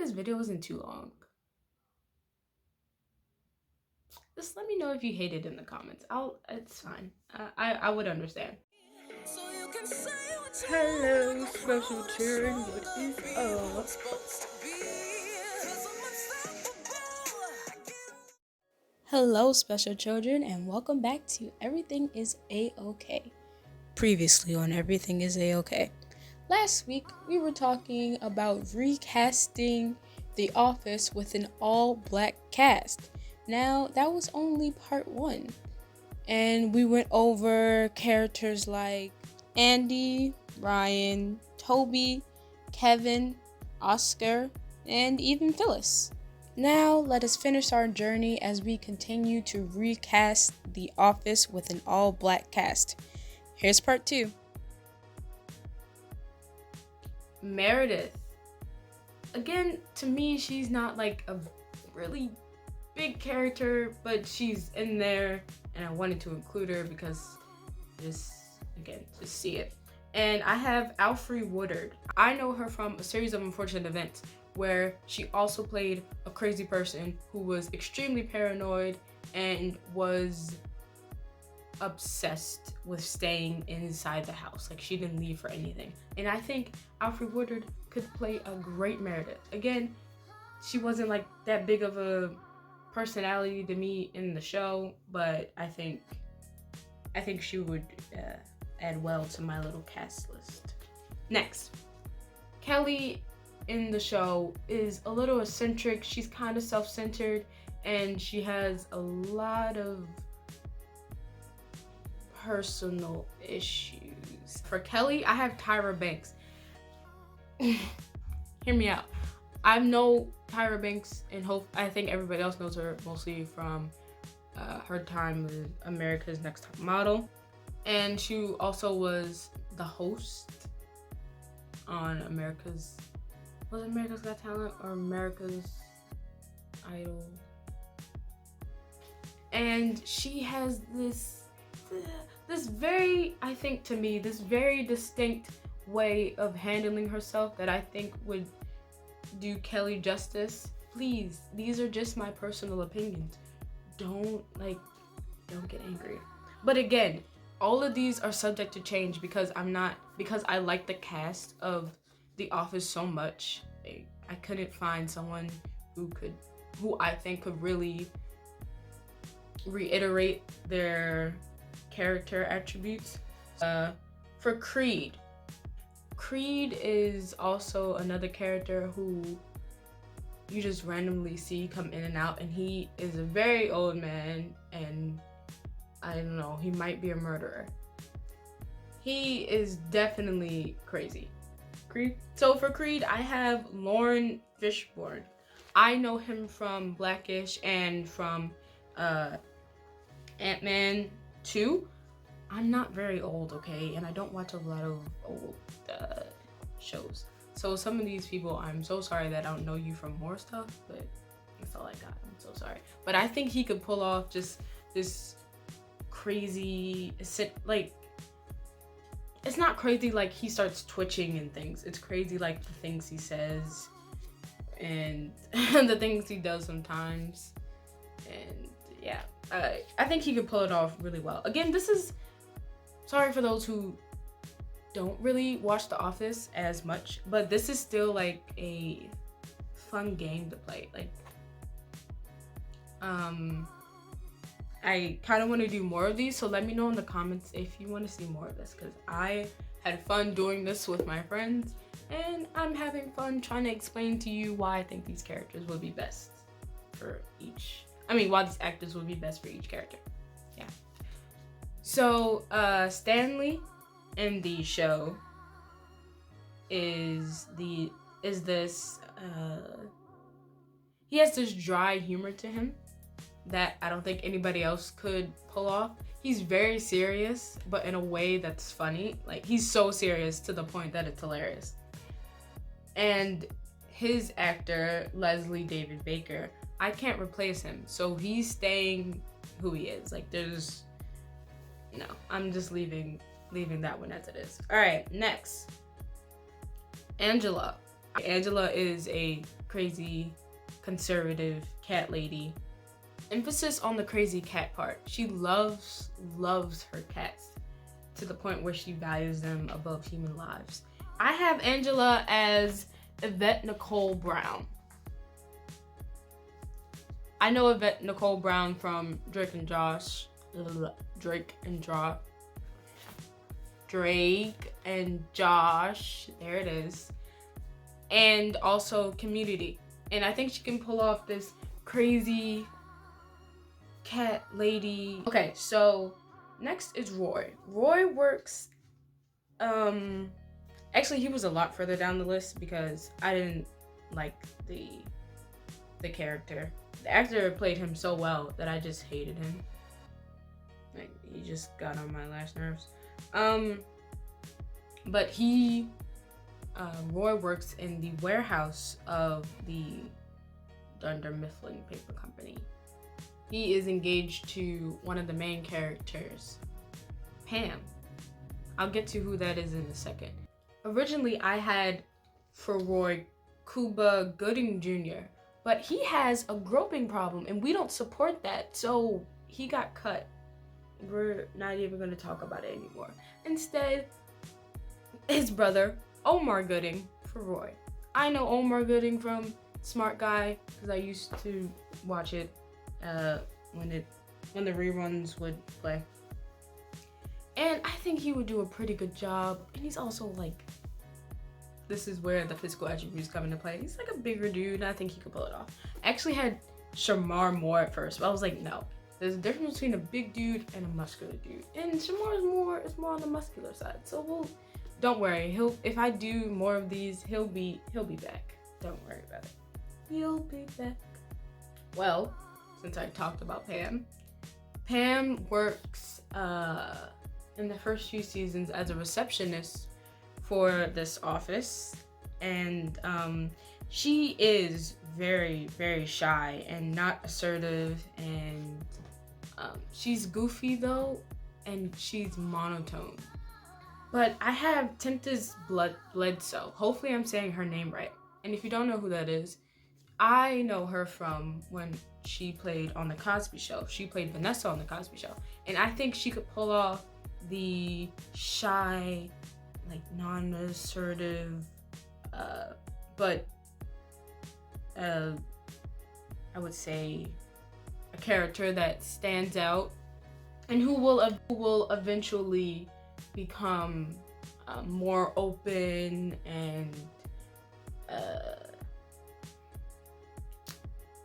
this video isn't too long. Just let me know if you hate it in the comments. It's fine. I would understand. Hello, special children. What is up? Hello, special children, and welcome back to Everything is A-OK. Previously on Everything is A-OK. Last week, we were talking about recasting The Office with an all-black cast. Now, that was only part 1. And we went over characters like Andy, Ryan, Toby, Kevin, Oscar, and even Phyllis. Now, let us finish our journey as we continue to recast The Office with an all-black cast. Here's part 2. Meredith. Again, to me, she's not like a really big character, but she's in there, and I wanted to include her because just see it. And I have Alfre Woodard. I know her from A Series of Unfortunate Events, where she also played a crazy person who was extremely paranoid and was obsessed with staying inside the house. Like, she didn't leave for anything. And I think Alfre Woodard could play a great Meredith. Again, she wasn't like that big of a personality to me in the show, but I think she would add well to my little cast list. Next, Kelly in the show is a little eccentric. She's kind of self-centered, and she has a lot of personal issues. For Kelly, I have Tyra Banks. Hear me out. I know Tyra Banks, and I think everybody else knows her mostly from her time with America's Next Top Model. And she also was the host on America's Got Talent or America's Idol. And she has this very, I think to me, this very distinct way of handling herself that I think would do Kelly justice. Please, these are just my personal opinions. Don't get angry. But again, all of these are subject to change because I like the cast of The Office so much. I couldn't find someone who I think could really reiterate their character attributes. For Creed is also another character who you just randomly see come in and out, and he is a very old man, and I don't know, he might be a murderer. He is definitely crazy. Creed. So for Creed, I have Lauren Fishburne. I know him from Blackish and from Ant-Man 2. I'm not very old, okay? And I don't watch a lot of old shows. So some of these people, I'm so sorry that I don't know you from more stuff, but that's all I got. I'm so sorry. But I think he could pull off just this crazy, like, it's not crazy like he starts twitching and things. It's crazy like the things he says and the things he does sometimes. And yeah, I think he could pull it off really well. Again, sorry for those who don't really watch The Office as much, but this is still like a fun game to play. Like, I kind of want to do more of these, so let me know in the comments if you want to see more of this, because I had fun doing this with my friends, and I'm having fun trying to explain to you why I think these characters would be best for each. Why these actors would be best for each character. Yeah. So, Stanley in the show he has this dry humor to him that I don't think anybody else could pull off. He's very serious, but in a way that's funny. Like, he's so serious to the point that it's hilarious. And his actor, Leslie David Baker, I can't replace him. So he's staying who he is. Like, I'm just leaving that one as it is. All right, next. Angela. Angela is a crazy conservative cat lady. Emphasis on the crazy cat part. She loves her cats to the point where she values them above human lives. I have Angela as Yvette Nicole Brown. I know Yvette Nicole Brown from Drake and Josh. Drake and Josh. There it is. And also Community. And I think she can pull off this crazy cat lady. Okay, so next is Roy. Roy works, actually he was a lot further down the list because I didn't like the character. The actor played him so well that I just hated him. Like, he just got on my last nerves. But Roy works in the warehouse of the Dunder Mifflin Paper Company. He is engaged to one of the main characters, Pam. I'll get to who that is in a second. Originally, I had for Roy Cuba Gooding Jr., but he has a groping problem and we don't support that, so he got cut. We're not even going to talk about it anymore. Instead, his brother, Omar Gooding, for Roy. I know Omar Gooding from Smart Guy because I used to watch it when the reruns would play. And I think he would do a pretty good job. And he's also like, this is where the physical attributes come into play. He's like a bigger dude, and I think he could pull it off. I actually had Shamar Moore at first, but I was like, no. There's a difference between a big dude and a muscular dude. And Shamar is more on the muscular side. So don't worry. If I do more of these, he'll be back. Don't worry about it. He'll be back. Well, since I talked about Pam works in the first few seasons as a receptionist for this office, and she is very, very shy and not assertive, and she's goofy though, and she's monotone. But I have Tempest Bledsoe. Hopefully I'm saying her name right. And if you don't know who that is, I know her from when she played on The Cosby Show. She played Vanessa on The Cosby Show. And I think she could pull off the shy, like non-assertive, but I would say a character that stands out and who will eventually become more open and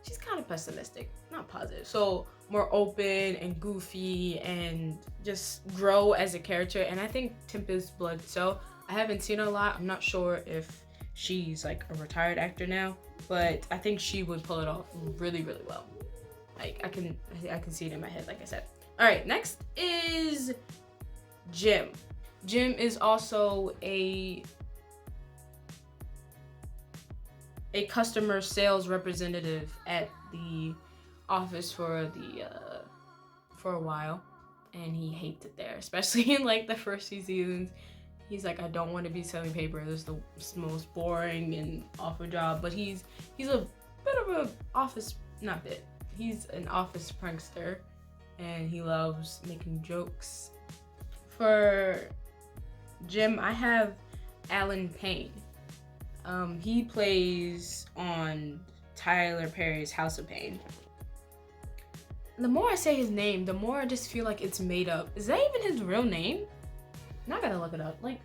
she's kind of pessimistic, not positive. So more open and goofy and just grow as a character. And I think Tempest Bledsoe, I haven't seen her a lot. I'm not sure if she's like a retired actor now, but I think she would pull it off really, really well. Like I can see it in my head, like I said. All right, next is Jim. Jim is also a customer sales representative at the office for a while, and he hates it there, especially in like the first few seasons. He's like, I don't want to be selling paper. This is the most boring and awful job. But he's a bit of a office, not bit. He's an office prankster, and he loves making jokes. For Jim, I have Alan Payne. He plays on Tyler Perry's House of Pain. The more I say his name, the more I just feel like it's made up. Is that even his real name? Now I gotta look it up. Like,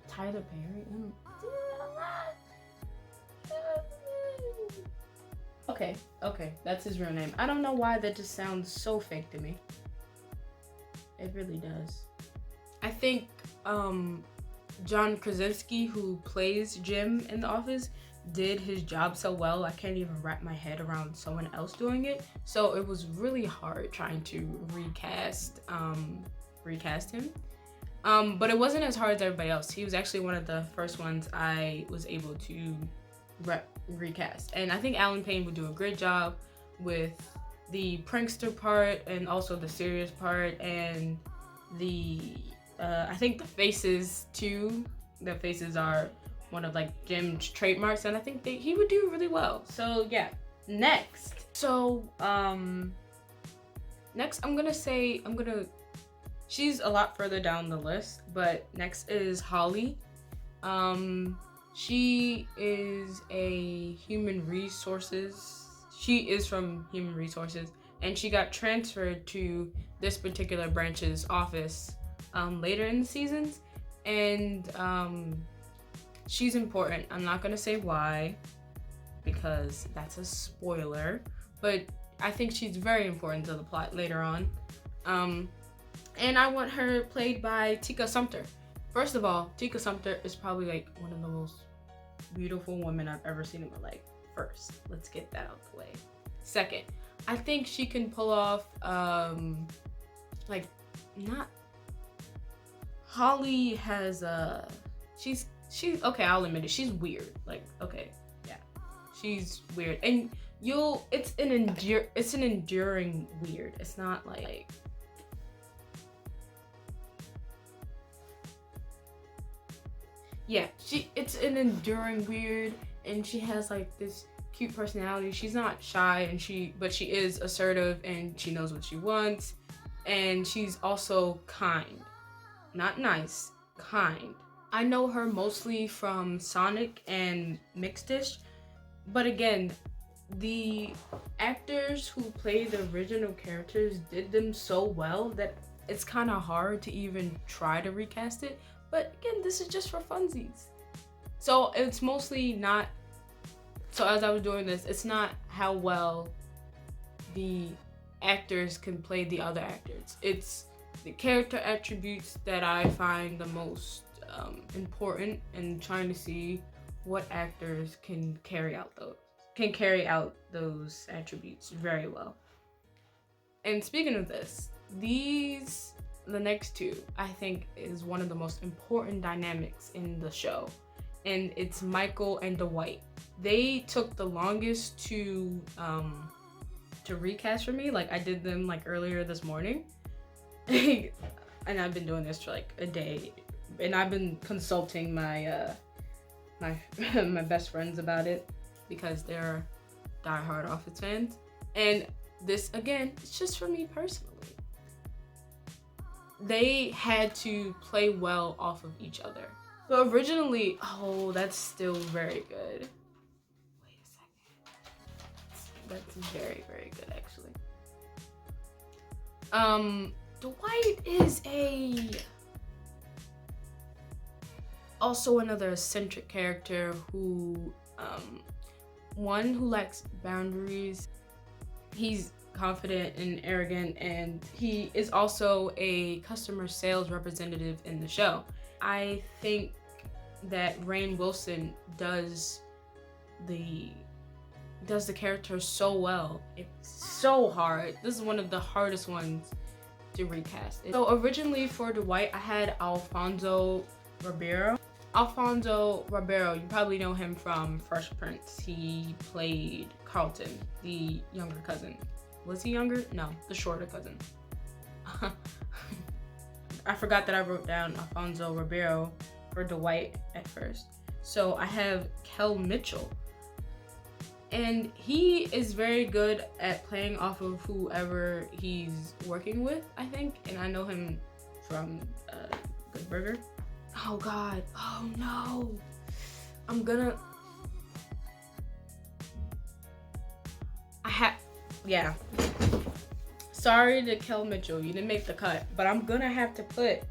Tyler Perry? Okay, that's his real name. I don't know why that just sounds so fake to me. It really does. I think John Krasinski, who plays Jim in The Office, did his job so well I can't even wrap my head around someone else doing it. So it was really hard trying to recast him. But it wasn't as hard as everybody else. He was actually one of the first ones I was able to recast. And I think Alan Payne would do a great job with the prankster part and also the serious part, and the I think the faces too. The faces are one of like Jim's trademarks, and I think he would do really well. So yeah, next. So next she's a lot further down the list, but next is Holly. She is a human resources. She is from human resources, and she got transferred to this particular branch's office later in the seasons, and she's important. I'm not gonna say why, because that's a spoiler, but I think she's very important to the plot later on. And I want her played by Tika Sumpter. First of all, Tika Sumpter is probably like one of the most beautiful women I've ever seen in my life. First, let's get that out the way. Second, I think she can pull off Holly has she's okay, I'll admit it, she's weird. Like, okay, yeah, she's weird, and it's an enduring weird. It's not like yeah, it's an enduring weird, and she has like this cute personality. She's not shy, but she is assertive, and she knows what she wants, and she's also kind. Not nice, kind. I know her mostly from Sonic and Mixed Dish, but again, the actors who play the original characters did them so well that it's kind of hard to even try to recast it. But again, this is just for funsies. So it's mostly not, so as I was doing this, it's not how well the actors can play the other actors. It's the character attributes that I find the most important, and trying to see what actors can carry out those attributes very well. And speaking of this, the next two, I think, is one of the most important dynamics in the show, and it's Michael and Dwight. They took the longest to recast for me. Like, I did them like earlier this morning, and I've been doing this for like a day, and I've been consulting my my best friends about it because they're diehard Office fans, and this again, it's just for me personally. They had to play well off of each other. So originally, oh, that's still very good. Wait a second. That's very, very good, actually. Dwight is also another eccentric character who, one who lacks boundaries. He's confident and arrogant, and he is also a customer sales representative in the show. I think that Rainn Wilson does the character so well. It's so hard. This is one of the hardest ones to recast. So originally for Dwight, I had Alfonso Ribeiro. Alfonso Ribeiro, you probably know him from Fresh Prince. He played Carlton, the younger cousin. Was he younger? No, the shorter cousin. I forgot that I wrote down Alfonso Ribeiro for Dwight at first. So I have Kel Mitchell. And he is very good at playing off of whoever he's working with, I think. And I know him from Good Burger. Oh God, oh no. Yeah. Sorry to Kel Mitchell, you didn't make the cut, but I'm gonna have to put,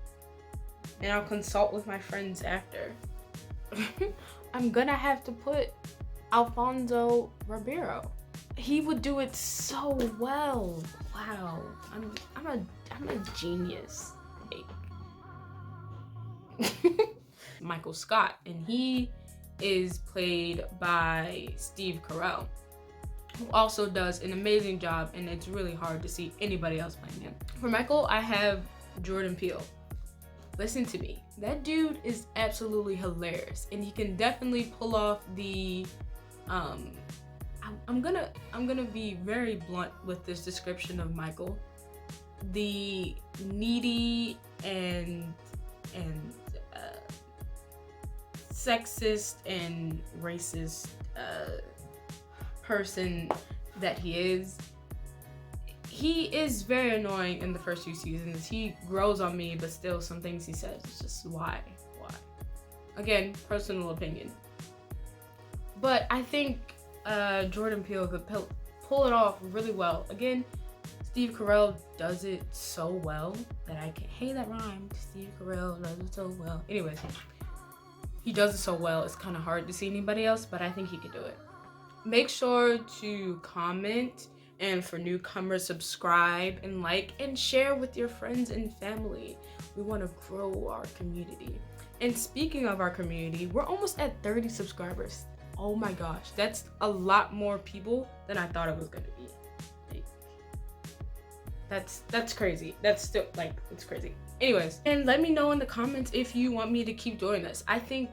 and I'll consult with my friends after. I'm gonna have to put Alfonso Ribeiro. He would do it so well. Wow, I'm a genius. Michael Scott, and he is played by Steve Carell, who also does an amazing job, and it's really hard to see anybody else playing him. For Michael, I have Jordan Peele. Listen to me. That dude is absolutely hilarious, and he can definitely pull off the I'm gonna be very blunt with this description of Michael. The needy and sexist and racist person that he is very annoying in the first few seasons. He grows on me, but still some things he says, it's just why? Again, personal opinion. But I think Jordan Peele could pull it off really well. Again, Steve Carell does it so well that I can't. Hey, that rhymed. Steve Carell does it so well. Anyways, he does it so well. It's kind of hard to see anybody else, but I think he could do it. Make sure to comment, and for newcomers, subscribe and like and share with your friends and family. We want to grow our community. And speaking of our community, we're almost at 30 subscribers. Oh my gosh, that's a lot more people than I thought it was gonna be. Like, that's crazy. That's still like, it's crazy. Anyways, and let me know in the comments if you want me to keep doing this. I think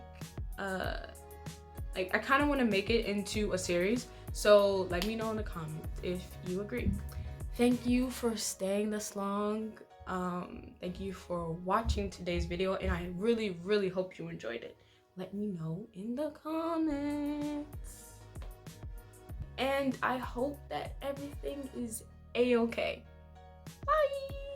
like I kind of want to make it into a series, so let me know in the comments if you agree. Thank you for staying this long. Thank you for watching today's video, and I really hope you enjoyed it. Let me know in the comments. And I hope that everything is a-okay. Bye!